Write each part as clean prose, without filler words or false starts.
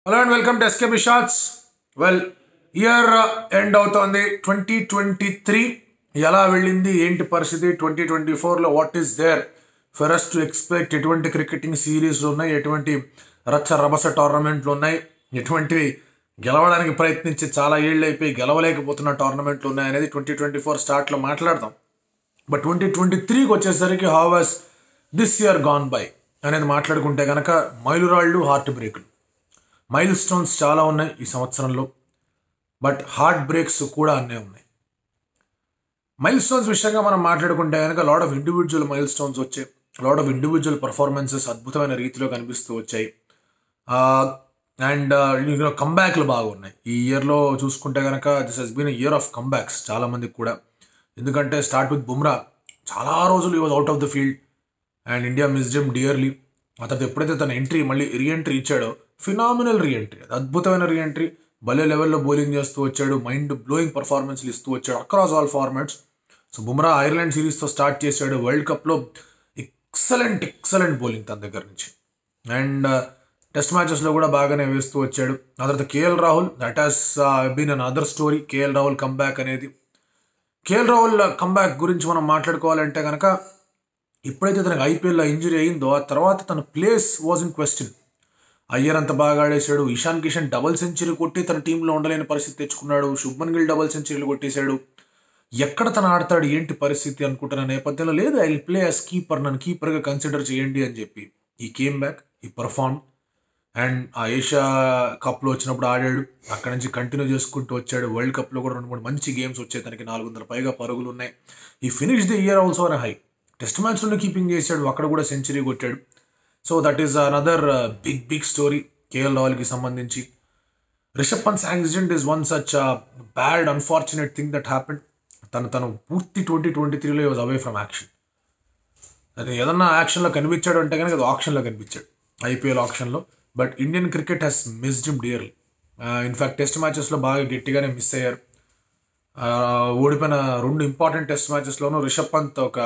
Hello and welcome to SKB shorts. Year end అవుతోంది. 2023 ఎలా వెళ్ళింది, ఏంటి పరిస్థితి, 2024లో what is there for us to expect, ఎటువంటి క్రికెటింగ్ సిరీస్లు ఉన్నాయి, ఎటువంటి రచ్చ రభస టోర్నమెంట్లు ఉన్నాయి, ఎటువంటివి గెలవడానికి ప్రయత్నించి చాలా ఏళ్ళు అయిపోయి గెలవలేకపోతున్న టోర్నమెంట్లు ఉన్నాయి అనేది 2024 స్టార్ట్లో మాట్లాడదాం. బట్ 2023కి వచ్చేసరికి how was this year gone by అనేది మాట్లాడుకుంటే కనుక మైలురాళ్ళు, హార్ట్ బ్రేక్లు, మైల్ స్టోన్స్ చాలా ఉన్నాయి ఈ సంవత్సరంలో. బట్ హార్ట్ బ్రేక్స్ కూడా అన్నీ ఉన్నాయి. మైల్ స్టోన్స్ విషయంగా మనం మాట్లాడుకుంటే కనుక lot of individual mile stones వచ్చాయి. లాట్ ఆఫ్ ఇండివిజువల్ పర్ఫార్మెన్సెస్ అద్భుతమైన రీతిలో కనిపిస్తూ వచ్చాయి. అండ్ కంబ్యాక్లు బాగున్నాయి ఈ ఇయర్లో చూసుకుంటే కనుక. This has been year of comebacks చాలా మందికి కూడా. ఎందుకంటే స్టార్ట్ విత్ బుమ్రా, చాలా రోజులు ఈ was out of the field and India missed him dearly. అతను ఎప్పుడైతే తన ఎంట్రీ మళ్ళీ రీఎంట్రీ ఇచ్చాడో, ఫినామినల్ రీఎంట్రీ, అద్భుతమైన రీఎంట్రీ. భలే లెవెల్లో బౌలింగ్ చేస్తూ వచ్చాడు, మైండ్ బ్లోయింగ్ పర్ఫార్మెన్స్లు ఇస్తూ వచ్చాడు across all formats. So Bumrah Ireland సిరీస్తో స్టార్ట్ చేశాడు. వరల్డ్ కప్లో ఎక్సలెంట్ బౌలింగ్ తన దగ్గర నుంచి. అండ్ టెస్ట్ మ్యాచెస్లో కూడా బాగానే వేస్తూ వచ్చాడు. ఆ తర్వాత KL Rahul, that has been another story. KL Rahul comeback అనేది, కేఎల్ రాహుల్ కంబ్యాక్ గురించి మనం మాట్లాడుకోవాలంటే కనుక, ఎప్పుడైతే తనకు ఐపీఎల్లో ఇంజరీ అయిందో ఆ తర్వాత తన place was in question. Iyer అంత బాగా ఆడేశాడు. ఇషాన్ కిషన్ డబుల్ సెంచరీ కొట్టి తన టీంలో ఉండలేని పరిస్థితి తెచ్చుకున్నాడు. శుభ్మన్ గిల్ డబుల్ సెంచరీలు కొట్టేశాడు. ఎక్కడ తను ఆడతాడు, ఏంటి పరిస్థితి అనుకుంటున్న నేపథ్యంలో, లేదు I will play as keeper, నన్ను కీపర్గా కన్సిడర్ చేయండి అని చెప్పి ఈ కేమ్ బ్యాక్, ఈ పర్ఫార్మ్. అండ్ ఆ ఏషియా కప్లో వచ్చినప్పుడు ఆడాడు, అక్కడ నుంచి కంటిన్యూ చేసుకుంటూ వచ్చాడు. వరల్డ్ కప్లో కూడా 2-3 మంచి గేమ్స్ వచ్చాయి తనకి, 400 పైగా పరుగులు ఉన్నాయి. ఈ finish the year also on high. Test మ్యాచ్లోనే కీపింగ్ చేశాడు, అక్కడ కూడా సెంచరీ కొట్టాడు. So that is another big story KL రాహుల్కి సంబంధించి. Rishabh Pant accident is one such bad unfortunate thing that happened. తను పూర్తి 2023లో వాజ్ అవే ఫ్రమ్ యాక్షన్. అది ఏదన్నా యాక్షన్లో కనిపించాడు అంటే కనుక అది ఆప్షన్లో కనిపించాడు, ఐపీఎల్ ఆప్షన్లో. But Indian cricket has missed him dearly. In fact test మ్యాచెస్లో బాగా గట్టిగానే మిస్ అయ్యారు. ఓడిపోయిన 2 ఇంపార్టెంట్ టెస్ట్ మ్యాచెస్లోనూ రిషబ్ పంత్ ఒక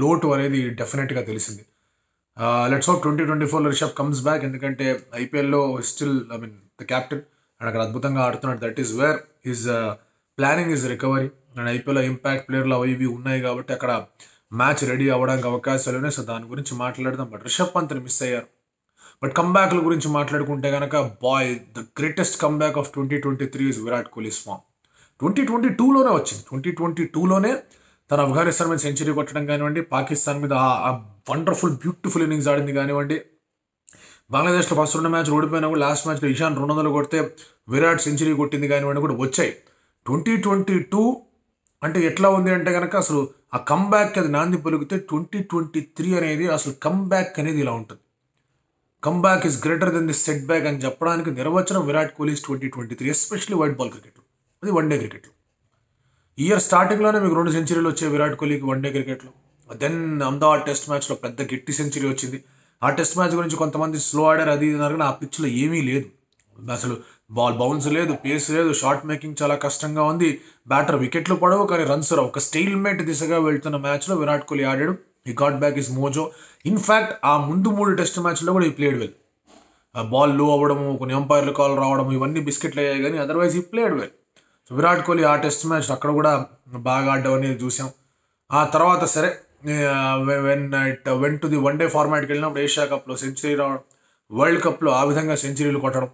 లోటు అనేది డెఫినెట్గా తెలిసింది. లెట్స్ హోప్ 2024లో రిషబ్ కమ్స్ బ్యాక్. ఎందుకంటే ఐపీఎల్లో స్టిల్ ద క్యాప్టెన్ అండ్ అక్కడ అద్భుతంగా ఆడుతున్నాడు. That is where his planning is recovery. And ఐపీఎల్లో ఇంపాక్ట్ ప్లేయర్లు అవి ఇవి ఉన్నాయి కాబట్టి అక్కడ మ్యాచ్ రెడీ అవ్వడానికి అవకాశాలు ఉన్నాయి. సో దాని గురించి మాట్లాడదాం. బట్ రిషబ్ పంత్ని మిస్ అయ్యారు. బట్ కంబ్యాక్ల గురించి మాట్లాడుకుంటే కనుక, the greatest comeback of 2023 is Virat Kohli's form. 2022లోనే వచ్చింది. 2022లోనే తన ఆఫ్ఘనిస్తాన్ మీద సెంచరీ కొట్టడం కానివ్వండి, పాకిస్తాన్ మీద ఆ వండర్ఫుల్ బ్యూటిఫుల్ ఇన్నింగ్స్ ఆడింది కానివ్వండి, బంగ్లాదేశ్లో ఫస్ట్ 2 మ్యాచ్లు ఓడిపోయినా కూడా లాస్ట్ మ్యాచ్లో ఇషాన్ 200 కొడితే విరాట్ సెంచరీ కొట్టింది కానివ్వండి కూడా వచ్చాయి. 2022 అంటే ఎట్లా ఉంది అంటే కనుక, అసలు ఆ కంబ్యాక్ అది నాంది పలికితే 2023 అనేది అసలు కంబ్యాక్ అనేది ఇలా ఉంటుంది. Comeback is greater than the set back అని చెప్పడానికి నిర్వచనం Virat Kohli's 2023, especially white ball cricket, అది వన్డే క్రికెట్. ఇయర్ స్టార్టింగ్లోనే మీకు 2 సెంచరీలు వచ్చాయి విరాట్ కోహ్లీకి వన్డే క్రికెట్లో. దెన్ అహ్మదాబాద్ టెస్ట్ మ్యాచ్లో పెద్ద గట్టి సెంచరీ వచ్చింది. ఆ టెస్ట్ మ్యాచ్ గురించి కొంతమంది స్లో ఆడారు, అది అన్నారు, కానీ ఆ పిచ్లో ఏమీ లేదు అసలు. బాల్ బౌన్స్ లేదు, పేస్ లేదు, షాట్ మేకింగ్ చాలా కష్టంగా ఉంది, బ్యాటర్ వికెట్లు పడవు కానీ రన్స్ రావు. ఒక స్టైల్ మేట్ దిశగా వెళ్తున్న మ్యాచ్లో విరాట్ కోహ్లీ ఆడాడు. ఈ got back is Mojo. In fact ఆ ముందు 3 టెస్ట్ మ్యాచ్లో కూడా ఈ ప్లేడ్ వెల్. బాల్ లో అవ్వడము, కొన్ని ఎంపైర్లు కాల్ రావడం, ఇవన్నీ బిస్కెట్లు అయ్యాయి, కానీ అదర్వైజ్ ఈ played well. So Virat Kohli ఆ టెస్ట్ మ్యాచ్ అక్కడ కూడా బాగా ఆడడం అనేది చూసాం. ఆ తర్వాత సరే when it went to the one day ఫార్మాట్కి వెళ్ళినప్పుడు ఏషియా కప్లో సెంచరీ రావడం, వరల్డ్ కప్లో ఆ విధంగా సెంచరీలు కొట్టడం.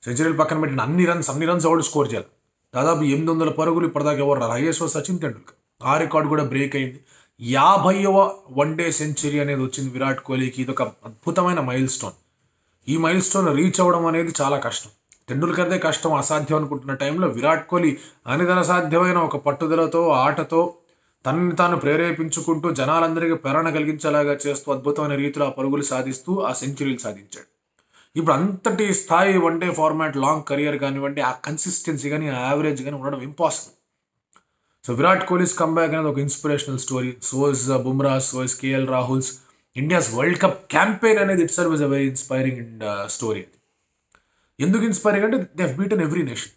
సెంచరీలు పక్కన పెట్టిన అన్ని రన్స్ ఎవరు స్కోర్ చేయాలి, దాదాపు 800 పరుగులు ఇప్పటిదాకా ఎవరు రారు. హైయెస్ట్ సచిన్ టెండూల్కర్, ఆ రికార్డు కూడా బ్రేక్ అయింది. 50వ వన్డే సెంచరీ అనేది వచ్చింది విరాట్ కోహ్లీకి. ఇది ఒక అద్భుతమైన మైల్ స్టోన్. ఈ మైల్ స్టోన్ రీచ్ అవ్వడం అనేది చాలా కష్టం. టెండూల్కర్దే కష్టం, అసాధ్యం అనుకుంటున్న టైంలో విరాట్ కోహ్లీ అనిదన సాధ్యమైన ఒక పట్టుదలతో, ఆటతో తనని తాను ప్రేరేపించుకుంటూ జనాలందరికీ ప్రేరణ కలిగించేలాగా చేస్తూ అద్భుతమైన రీతిలో ఆ పరుగులు సాధిస్తూ ఆ సెంచరీలు సాధించాడు. ఇప్పుడు అంతటి స్థాయి వన్డే ఫార్మాట్ లాంగ్ కెరియర్ కానివ్వండి, ఆ కన్సిస్టెన్సీ కానీ, ఆ యావరేజ్ కానీ ఉండడం impossible. So Virat Kohli's comeback అనేది ఒక inspirational story. So is Bumrah, so is KL Rahul's. India's world cup campaign అనేది itself is a very inspiring story. అది ఎందుకు ఇన్స్పైరింగ్ అంటే they have beaten every nation.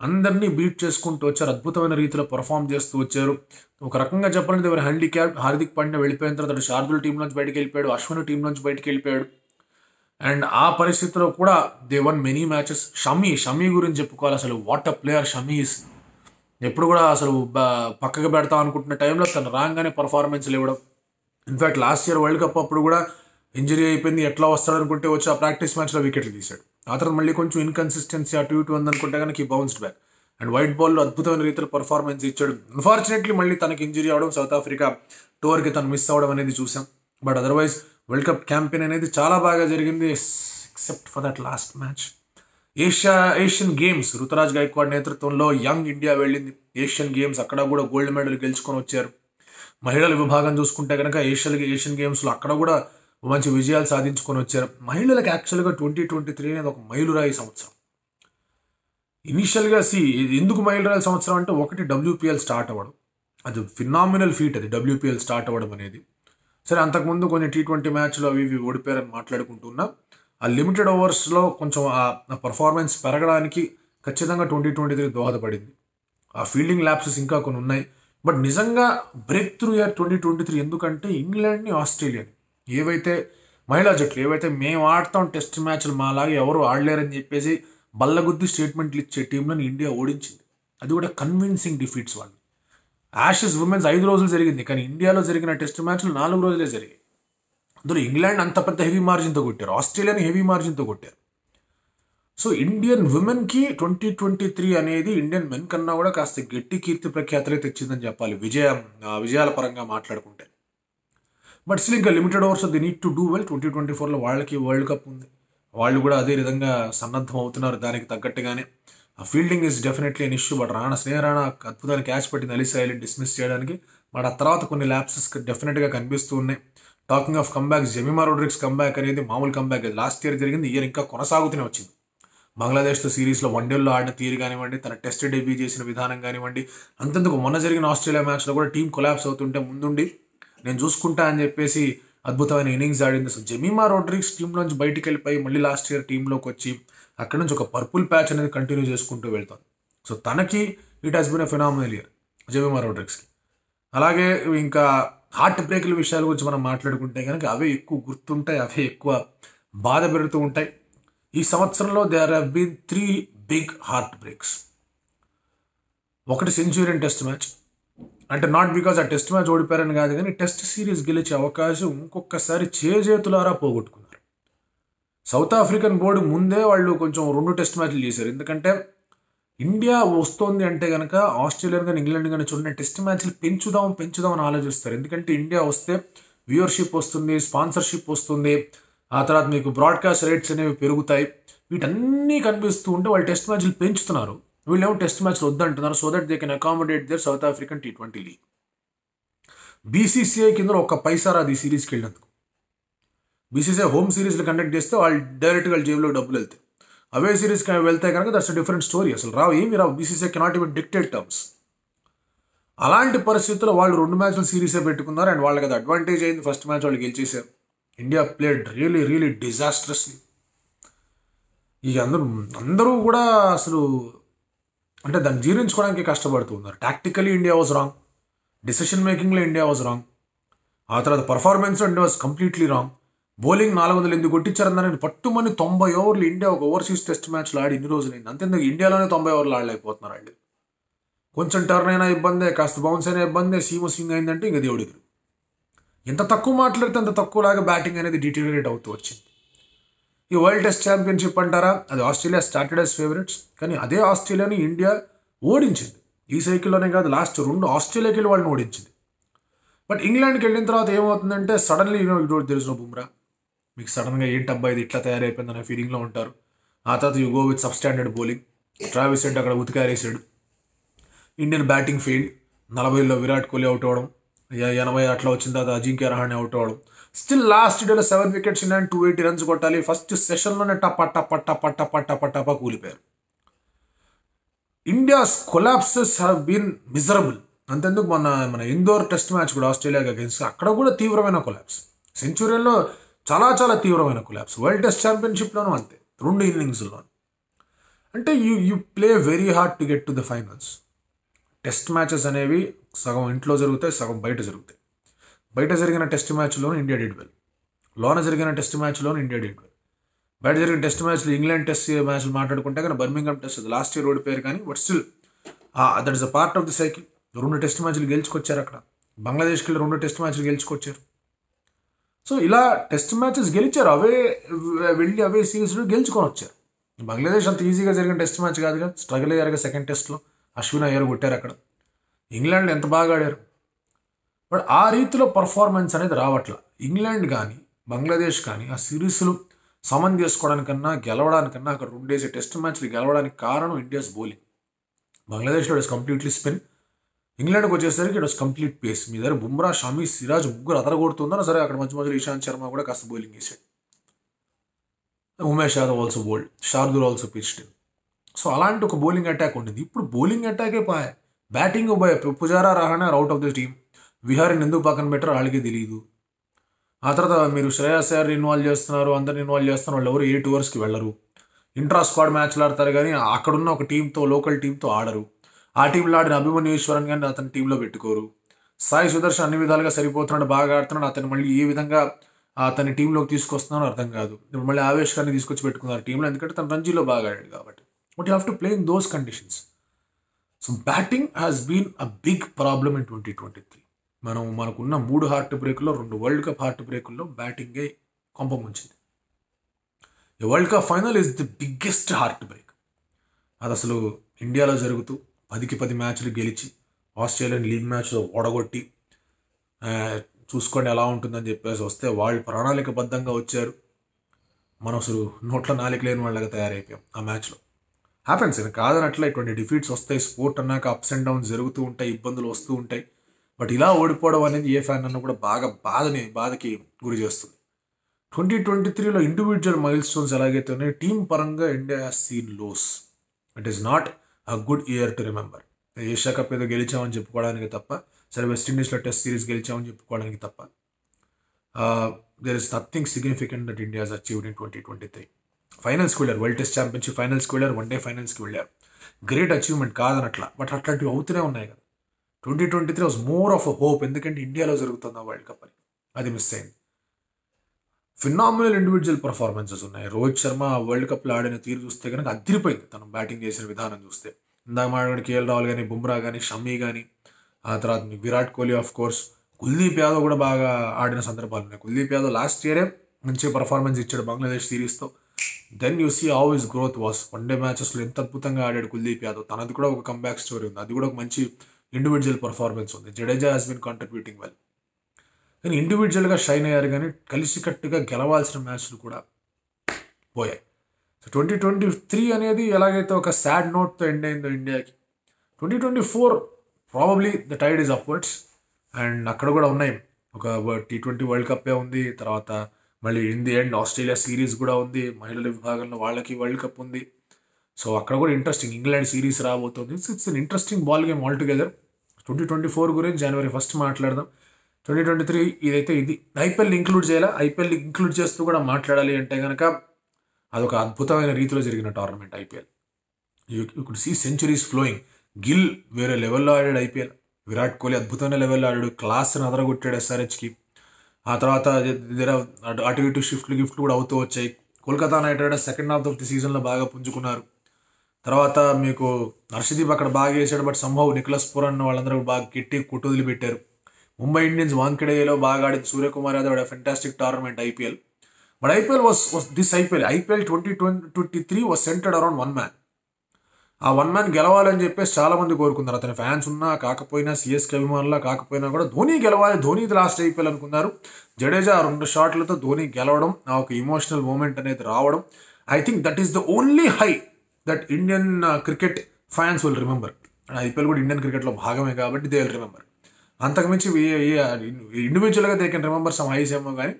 అందరినీ బీట్ చేసుకుంటూ వచ్చారు, అద్భుతమైన రీతిలో పర్ఫామ్ చేస్తూ వచ్చారు. ఒక రకంగా చెప్పాలంటే ఎవరు హ్యాండిక్యాప్. హార్దిక్ పాండ్యా వెళ్ళిపోయిన తర్వాత శార్దుల్ టీంలోంచి బయటకు వెళ్ళిపోయాడు, అశ్విన్ టీంలోంచి బయటకు వెళ్ళిపోయాడు. అండ్ ఆ పరిస్థితిలో కూడా they one many matches. Shami గురించి చెప్పుకోవాలి. అసలు what a player Shami is. ఎప్పుడు కూడా అసలు పక్కకు పెడతాం అనుకుంటున్న టైంలో తను రాగానే పర్ఫార్మెన్స్లు ఇవ్వడం. In fact last year world cup అప్పుడు కూడా ఇంజరీ అయిపోయింది, ఎట్లా వస్తాడు అనుకుంటే వచ్చి ఆ ప్రాక్టీస్ మ్యాచ్లో వికెట్లు తీశాడు. ఆ తర్వాత మళ్ళీ కొంచెం ఇన్కన్సిస్టెన్సీ అటు ఇటు ఉందనుకుంటే కనుక ఈ బౌన్స్డ్ బ్యాక్ అండ్ వైట్ బాల్లో అద్భుతమైన రీతిలో పర్ఫార్మెన్స్ ఇచ్చాడు. అన్ఫార్చునేట్లీ మళ్ళీ తనకి ఇంజరీ అవడం, సౌత్ ఆఫ్రికా టూర్కి తను మిస్ అవ్వడం అనేది చూసాం. But otherwise world cup campaign అనేది చాలా బాగా జరిగింది, except for that last match. Asian games Ruturaj Gaikwad నేతృత్వంలో యంగ్ ఇండియా వెళ్ళింది ఏషియన్ గేమ్స్. అక్కడ కూడా గోల్డ్ మెడల్ గెలుచుకొని వచ్చారు. మహిళల విభాగం చూసుకుంటే కనుక ఏషియన్ గేమ్స్లో అక్కడ కూడా మంచి విజయాలు సాధించుకొని వచ్చారు. మహిళలకు యాక్చువల్గా 2023 అనేది ఒక మైలురాయి సంవత్సరం. ఇనీషియల్గా ఇది ఎందుకు మైలురాయి సంవత్సరం అంటే, ఒకటి WPL స్టార్ట్ అవ్వడం, అది ఫినామినల్ ఫీట్. అది WPL స్టార్ట్ అవ్వడం అనేది. సరే, అంతకుముందు కొన్ని T20 మ్యాచ్లు అవి ఇవి ఓడిపోయారని మాట్లాడుకుంటున్నా. ఆ లిమిటెడ్ ఓవర్స్లో కొంచెం ఆ పర్ఫార్మెన్స్ పెరగడానికి ఖచ్చితంగా 2023 దోహదపడింది. ఆ ఫీల్డింగ్ ల్యాప్సెస్ ఇంకా కొన్ని ఉన్నాయి. బట్ నిజంగా బ్రేక్ త్రూ ఇయర్ 2023 ఎందుకంటే ఇంగ్లాండ్ని, ఆస్ట్రేలియాని ఏవైతే మహిళా జట్లు ఏవైతే మేము ఆడతాం టెస్ట్ మ్యాచ్లు మాలాగా ఎవరు ఆడలేరని చెప్పేసి బల్లగుద్ది స్టేట్మెంట్లు ఇచ్చే టీంలను ఇండియా ఓడించింది. అది కూడా కన్విన్సింగ్ డిఫీట్స్. వాళ్ళు యాషెస్ ఉమెన్స్ 5 రోజులు జరిగింది, కానీ ఇండియాలో జరిగిన టెస్ట్ మ్యాచ్లు 4 రోజులే జరిగాయి. అందులో ఇంగ్లాండ్ అంత పెద్ద హెవీ మార్జిన్తో కొట్టారు, ఆస్ట్రేలియాని హెవీ మార్జిన్తో కొట్టారు. సో ఇండియన్ ఉమెన్కి 2023 అనేది ఇండియన్ మెన్ కన్నా కూడా కాస్త గట్టి కీర్తి ప్రఖ్యాతలే తెచ్చిందని చెప్పాలి విజయాల పరంగా మాట్లాడుకుంటే. బట్ స్టిల్ ఇంకా limited overs they need to do well. 2024లో వాళ్ళకి వరల్డ్ కప్ ఉంది, వాళ్ళు కూడా అదే విధంగా సన్నద్ధం అవుతున్నారు దానికి తగ్గట్టుగానే. ఆ fielding is definitely an issue. But Sneh Rana అద్భుతాన్ని క్యాచ్ పట్టింది అలీసా ఐలెండ్ డిస్మిస్ చేయడానికి. బట్ ఆ తర్వాత కొన్ని ల్యాప్సెస్ డెఫినెట్గా కనిపిస్తూ ఉన్నాయి. Talking of comeback, Jemimah Rodrigues comeback అనేది మామూలు కంబ్యాక్ అది లాస్ట్ ఇయర్ జరిగింది, ఇయర్ ఇంకా కొనసాగుతూనే వచ్చింది. బంగ్లాదేశ్తో సిరీస్లో వన్డేల్లో ఆడిన తీరు కానివ్వండి, తన టెస్ట్ డెబ్యూ చేసిన విధానం కానివ్వండి, అంతెందుకు మొన్న జరిగిన ఆస్ట్రేలియా మ్యాచ్లో కూడా టీం కొలాప్స్ అవుతుంటే ముందుండి నేను చూసుకుంటా అని చెప్పేసి అద్భుతమైన ఇన్నింగ్స్ ఆడింది. సో జెమిమా రోడ్రిగ్స్ టీంలోంచి బయటికి వెళ్ళిపోయి మళ్ళీ లాస్ట్ ఇయర్ టీంలోకి వచ్చి అక్కడ నుంచి ఒక పర్పుల్ ప్యాచ్ అనేది కంటిన్యూ చేసుకుంటూ వెళ్తాను. సో తనకి it has been a phenomenal year Jemimah రోడ్రిగ్స్కి. అలాగే ఇంకా హార్ట్ బ్రేక్ల విషయాల గురించి మనం మాట్లాడుకుంటే కనుక అవే ఎక్కువ గుర్తుంటాయి, అవే ఎక్కువ బాధ పెడుతూ ఉంటాయి. ఈ సంవత్సరంలో there have been 3 big heartbreaks. ఒకటి సెంచురియన్ టెస్ట్ మ్యాచ్, అంటే నాట్ బికాజ్ ఆ టెస్ట్ మ్యాచ్ ఓడిపోయారని కాదు, కానీ టెస్ట్ సిరీస్ గెలిచే అవకాశం ఇంకొకసారి చేతులారా పోగొట్టుకున్నారు. సౌత్ ఆఫ్రికన్ బోర్డు ముందే వాళ్ళు కొంచెం 2 టెస్ట్ మ్యాచ్లు చేశారు. ఎందుకంటే ఇండియా వస్తోంది అంటే కనుక ఆస్ట్రేలియన్ కానీ ఇంగ్లాండ్ కానీ చూడండి టెస్ట్ మ్యాచ్లు పెంచుదాం అని ఆలోచిస్తారు. ఎందుకంటే ఇండియా వస్తే వ్యూవర్షిప్ వస్తుంది, స్పాన్సర్షిప్ వస్తుంది, ఆ తర్వాత మీకు బ్రాడ్కాస్ట్ రైట్స్ అనేవి పెరుగుతాయి. వీటన్నీ కనిపిస్తూ ఉంటే వాళ్ళు టెస్ట్ మ్యాచ్లు పెంచుతున్నారు, వీళ్ళేమో టెస్ట్ మ్యాచ్లు వద్దంటున్నారు. So that they can accommodate their South African T20 league. BCCI కింద ఒక్క పైసా రాదు ఈ సిరీస్కి వెళ్ళినందుకు. BCCI హోమ్ సిరీస్లు కండక్ట్ చేస్తే వాళ్ళు డైరెక్ట్గా వాళ్ళ జేబులో డబ్బులు వెళ్తాయి. అవే సిరీస్కి వెళ్తే కనుక దట్స్ అ డిఫరెంట్ స్టోరీ. అసలు ఏమి రావు. BCCI cannot even dictate terms. అలాంటి పరిస్థితుల్లో వాళ్ళు 2 మ్యాచ్లు సిరీసే పెట్టుకున్నారు అండ్ వాళ్ళకి అది అడ్వాంటేజ్ అయింది. ఫస్ట్ మ్యాచ్ వాళ్ళు గెలిచేశారు. India played really disastrously. ఇక అందరూ కూడా అసలు అంటే దాన్ని జీర్ణించుకోవడానికి కష్టపడుతూ ఉన్నారు. Tactically India was wrong, decision మేకింగ్లో ఇండియా వాజ్ రాంగ్, ఆ తర్వాత performance India was completely wrong. Bowling 408 కొట్టించారని పట్టుమని 90 ఓవర్లు ఇండియా ఒక ఓవర్సీస్ టెస్ట్ మ్యాచ్లో ఆడి ఇన్ని రోజులైంది. అంతేందుకు ఇండియాలోనే 90 ఓవర్లు ఆడలేకపోతున్నారు వాళ్ళు. కొంచెం టర్న్ అయినా ఇబ్బందే, కాస్త బౌన్స్ అయినా ఇబ్బందే, సీమ స్వింగ్ అయిందంటే ఇంకా దేవుడికి. ఎంత తక్కువ మాట్లాడితే అంత తక్కువలాగా బ్యాటింగ్ అనేది డిటీరియరేట్ అవుతూ వచ్చింది. ఈ వరల్డ్ టెస్ట్ ఛాంపియన్షిప్ అంటారా, అది ఆస్ట్రేలియా స్టార్టెడ్ యాజ్ ఫేవరెట్స్, కానీ అదే ఆస్ట్రేలియాని ఇండియా ఓడించింది. ఈ సైకిల్లోనే కాదు, లాస్ట్ 2 ఆస్ట్రేలియాకి వెళ్ళి వాళ్ళని ఓడించింది. బట్ ఇంగ్లాండ్కి వెళ్ళిన తర్వాత ఏమవుతుందంటే సడన్లీ తెలుసు బుమ్రా మీకు సడన్గా ఏంటబ్బా ఇది ఇట్లా తయారైపోయింది అనే ఫీలింగ్లో ఉంటారు. ఆ తర్వాత you go with sub standard bowling. Travis Head అక్కడ ఉతికారేసాడు. ఇండియన్ బ్యాటింగ్ ఫీల్డ్ 40లో విరాట్ కోహ్లీ అవుట్ అవ్వడం, 80 అట్లా వచ్చిన తర్వాత అజింక్య రహానే అవుట్ అవ్వడం. స్టిల్ లాస్ట్ డేలో 7 వికెట్స్ అండ్ 280 రన్స్ కొట్టాలి. ఫస్ట్ సెషన్లోనే టప్ప కూలిపోయారు. India's collapses have been miserable. అంతెందుకు మన ఇందోర్ టెస్ట్ మ్యాచ్ కూడా ఆస్ట్రేలియాకి అగేన్స్ట్, అక్కడ కూడా తీవ్రమైన కొలాప్స్. సెంచురీలో చాలా తీవ్రమైన కొలాప్స్. వరల్డ్ టెస్ట్ ఛాంపియన్షిప్లోనూ అంతే, 2 ఇన్నింగ్స్లో. అంటే you play very hard to get to the finals. Test matches అనేవి సగం ఇంట్లో జరుగుతాయి, సగం బయట జరుగుతాయి. బయట జరిగిన టెస్ట్ మ్యాచ్లోనూ ఇండియా డిడ్ వెల్, లోన జరిగిన టెస్ట్ మ్యాచ్లోనూ ఇండియా డిడ్ వెల్. బయట జరిగిన టెస్ట్ మ్యాచ్లు, ఇంగ్లాండ్ టెస్ట్ మ్యాచ్లు మాట్లాడుకుంటే కానీ బర్మింగ్హామ్ టెస్ట్ అది లాస్ట్ ఇయర్ ఓడిపోయారు, కానీ but still that is a part of the cycle. 2 test మ్యాచ్లు గెలుచుకొచ్చారు అక్కడ. బంగ్లాదేశ్కి 2 టెస్ట్ మ్యాచ్లు గెలుచుకొచ్చారు. సో ఇలా టెస్ట్ మ్యాచెస్ గెలిచారు, వెళ్ళి అవే సిరీస్లో గెలుచుకొని వచ్చారు. బంగ్లాదేశ్ అంత ఈజీగా జరిగిన టెస్ట్ మ్యాచ్ కాదుగా, స్ట్రగుల్ అయ్యారుగా సెకండ్ టెస్ట్లో. అశ్విన్ అయ్యారు కొట్టారు అక్కడ. ఇంగ్లాండ్ ఎంత బాగా ఆడారు, బట్ ఆ రీతిలో పర్ఫార్మెన్స్ అనేది రావట్లా. ఇంగ్లాండ్ కానీ బంగ్లాదేశ్ కానీ ఆ సిరీస్లు సమన్ చేసుకోవడానికన్నా గెలవడానికన్నా అక్కడ 2 టెస్ట్ మ్యాచ్లు గెలవడానికి కారణం ఇండియాస్ బౌలింగ్. బంగ్లాదేశ్లో ఇట్ వాస్ కంప్లీట్లీ స్పిన్. ఇంగ్లాండ్కి వచ్చేసరికి ఇట్ వాస్ కంప్లీట్ పేస్. మీ దగ్గర బుమ్రా, షమి, సిరాజ్ ముగ్గురు అదరగొడుతుందన్నా సరే అక్కడ మధ్య మధ్యలో ఇషాంత్ శర్మ కూడా కాస్త బౌలింగ్ వేసాడు. Umesh Yadav also bowled, Shardul also pitched. So అలాంటి ఒక బౌలింగ్ అటాక్ ఉండింది. ఇప్పుడు బౌలింగ్ అటాకే పాయ, batting Pujara, Rahane out of the team. విహారీని ఎందుకు పక్కన పెట్టారో వాళ్ళకే తెలియదు. ఆ తర్వాత మీరు శ్రేయస్ అయ్యర్ ఇన్వాల్వ్ చేస్తున్నారు, అందరిని ఇన్వాల్వ్ చేస్తున్నారు, వాళ్ళు ఎవరు 8 ఓవర్స్కి వెళ్ళరు. ఇంట్రా స్క్వాడ్ మ్యాచ్లు ఆడతారు కానీ అక్కడున్న ఒక టీంతో, లోకల్ టీంతో ఆడరు. ఆ టీంలో ఆడిన అభిమన్యేశ్వరన్ కానీ అతని టీంలో పెట్టుకోరు. సాయి సుదర్శన్ అన్ని విధాలుగా సరిపోతున్నాడు, బాగా ఆడుతున్నాడు, అతను మళ్ళీ ఏ విధంగా అతని టీంలోకి తీసుకొస్తున్నారో అర్థం కాదు. ఇప్పుడు మళ్ళీ ఆవేష్ గారిని తీసుకొచ్చి పెట్టుకున్నారు టీంలో, ఎందుకంటే తను రంజీలో బాగా ఆడాడు కాబట్టి. But you have to play in those conditions. So batting has been a big problem in 2023. మనకున్న 3 హార్ట్ బ్రేకుల్లో 2 వరల్డ్ కప్ హార్ట్ బ్రేకుల్లో బ్యాటింగే కొంప ముంచింది. ఈ world cup final is the biggest heartbreak. అది అసలు ఇండియాలో జరుగుతూ 10కి 10 మ్యాచ్లు గెలిచి ఆస్ట్రేలియన్ లీగ్ మ్యాచ్లో ఓడగొట్టి చూసుకోండి ఎలా ఉంటుందని చెప్పేసి వస్తే వాళ్ళు ప్రణాళికబద్ధంగా వచ్చారు. మనం అసలు నోట్ల నాలిక లేని వాళ్ళగా తయారైపోయాం ఆ మ్యాచ్లో. హ్యాపెన్స్, కాదనట్లా ఇటువంటి డిఫీట్స్ వస్తాయి. స్పోర్ట్ అన్నాక అప్స్ అండ్ డౌన్స్ జరుగుతూ ఉంటాయి, ఇబ్బందులు వస్తూ ఉంటాయి. బట్ ఇలా ఓడిపోవడం అనేది ఏ ఫ్యాన్ అన్నా కూడా బాగా బాధకి గురి చేస్తుంది. 2023లో ఇండివిజువల్ మైల్ స్టోన్స్ ఎలాగైతే ఉన్నాయో, టీం పరంగా India has seen lows. It is not a good year to remember. Asia cup ఏదో గెలిచామని చెప్పుకోవడానికి తప్ప, సరే వెస్టిండీస్లో టెస్ట్ సిరీస్ గెలిచామని చెప్పుకోవడానికి తప్ప there is nothing significant that India has achieved in 2023. ఫైనల్స్కి వెళ్ళారు, వరల్డ్ టెస్ట్ ఛాంపియన్షిప్ ఫైనల్స్కి వెళ్ళారు, 1 డే ఫైనల్స్కి వెళ్ళారు. గ్రేట్ అచీవ్మెంట్ కాదనట్లా, బట్ అట్లాంటివి అవుతూనే ఉన్నాయి కదా. 2023 was more of a hope, ఎందుకంటే ఇండియాలో జరుగుతుంది ఆ వరల్డ్ కప్ అని. అది మిస్ అయింది. ఫినామినల్ ఇండివిజువల్ పర్ఫార్మెన్సెస్ ఉన్నాయి. రోహిత్ శర్మ వరల్డ్ కప్లో ఆడిన తీరు చూస్తే కనుక అదిరిపోయింది. తను బ్యాటింగ్ చేసిన విధానం చూస్తే ఇందాక మాట్లాడిన కేఎల్ రాహుల్ కానీ, బుమ్రా కానీ, షమీ కానీ, ఆ తర్వాత విరాట్ కోహ్లీ, ఆఫ్ కోర్స్ కుల్దీప్ యాదవ్ కూడా బాగా ఆడిన సందర్భాలు ఉన్నాయి. కుల్దీప్ యాదవ్ లాస్ట్ ఇయరే మంచి పర్ఫార్మెన్స్ ఇచ్చాడు బంగ్లాదేశ్ సిరీస్తో. Then you see how his growth was. 1 day మ్యాచెస్లో ఎంత అద్భుతంగా ఆడాడు కుల్దీప్ యాదవ్. తనది కూడా ఒక కంబ్యాక్ స్టోరీ ఉంది, అది కూడా ఒక మంచి ఇండివిజువల్ పర్ఫార్మెన్స్ ఉంది. Jadeja has been contributing well. కానీ ఇండివిజువల్గా షైన్ అయ్యారు, కానీ కలిసికట్టుగా గెలవాల్సిన మ్యాచ్లు కూడా పోయాయి. సో 2023 అనేది ఎలాగైతే ఒక సాడ్ నోట్తో ఎండ్ అయిందో ఇండియాకి, 2024 probably the tide is upwards. And అక్కడ కూడా ఉన్నాయి, ఒక T20 వరల్డ్ కప్పే ఉంది, తర్వాత మళ్ళీ in the end Australia series కూడా ఉంది, మహిళల విభాగంలో వాళ్ళకి వరల్డ్ కప్ ఉంది. సో అక్కడ కూడా ఇంట్రెస్టింగ్ ఇంగ్లాండ్ సిరీస్ రాబోతుంది. It's an interesting ball game altogether. 2024 గురించి January 1 మాట్లాడదాం. 2023 ఇదైతే ఇది. ఐపీఎల్ ఇంక్లూడ్ చేయాలా? ఐపీఎల్ ఇంక్లూడ్ చేస్తూ కూడా మాట్లాడాలి అంటే కనుక అదొక అద్భుతమైన రీతిలో జరిగిన tournament IPL. You could see centuries flowing. Gill వేరే లెవెల్లో ఆడాడు ఐపీఎల్. విరాట్ కోహ్లీ అద్భుతమైన లెవెల్లో ఆడాడు, క్లాస్ని అదరగొట్టాడు SRHకి. ఆ తర్వాత అటు ఇటు గిఫ్ట్లు కూడా అవుతూ వచ్చాయి. Kolkata night riders second half of the సీజన్లో బాగా పుంజుకున్నారు. తర్వాత మీకు హర్షదీప్ అక్కడ బాగా వేసాడు, బట్ సంభవ్ నిఖిలస్ పురన్ వాళ్ళందరూ బాగా గట్టి కొట్టుదిలి పెట్టారు. ముంబై ఇండియన్స్ వాంఖెడేలో బాగా ఆడింది. Suryakumar Yadav fantastic tournament IPL. But IPL was this IPL 2023 was centred around 1 man. ఆ 1 man గెలవాలని చెప్పేసి చాలా మంది కోరుకున్నారు. అతని ఫ్యాన్స్ ఉన్నా కాకపోయినా, సిఎస్కే అభిమానులా కాకపోయినా కూడా ధోని గెలవాలి, ధోనిది లాస్ట్ ఐపీఎల్ అనుకున్నారు. జడేజా 2 షాట్లతో ధోని గెలవడం, ఆ ఒక ఇమోషనల్ మూమెంట్ అనేది రావడం, I think that is the only high that Indian cricket fans will remember. IPL కూడా ఇండియన్ క్రికెట్లో భాగమే కాబట్టి దే విల్ రిమెంబర్. అంతకుమించి ఇండివిజువల్గా they can remember some highs ఏమో, కానీ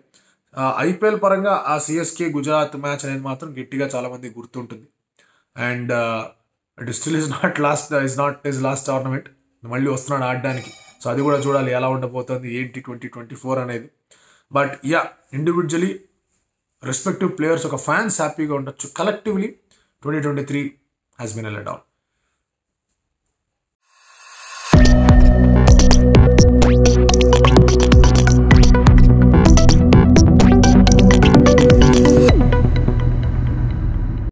ఐపీఎల్ పరంగా ఆ సిఎస్కే గుజరాత్ మ్యాచ్ అనేది మాత్రం గట్టిగా చాలా మంది గుర్తుంటుంది. And it still is not lost tournament. మళ్ళీ వస్తున్నాడు ఆడడానికి. సో అది కూడా చూడాలి ఎలా ఉండబోతుంది ఏంటి 2024 అనేది. But yeah, individually respective players ఒక ఫ్యాన్స్ హ్యాపీగా ఉండొచ్చు. Collectively 2023 has been a let down.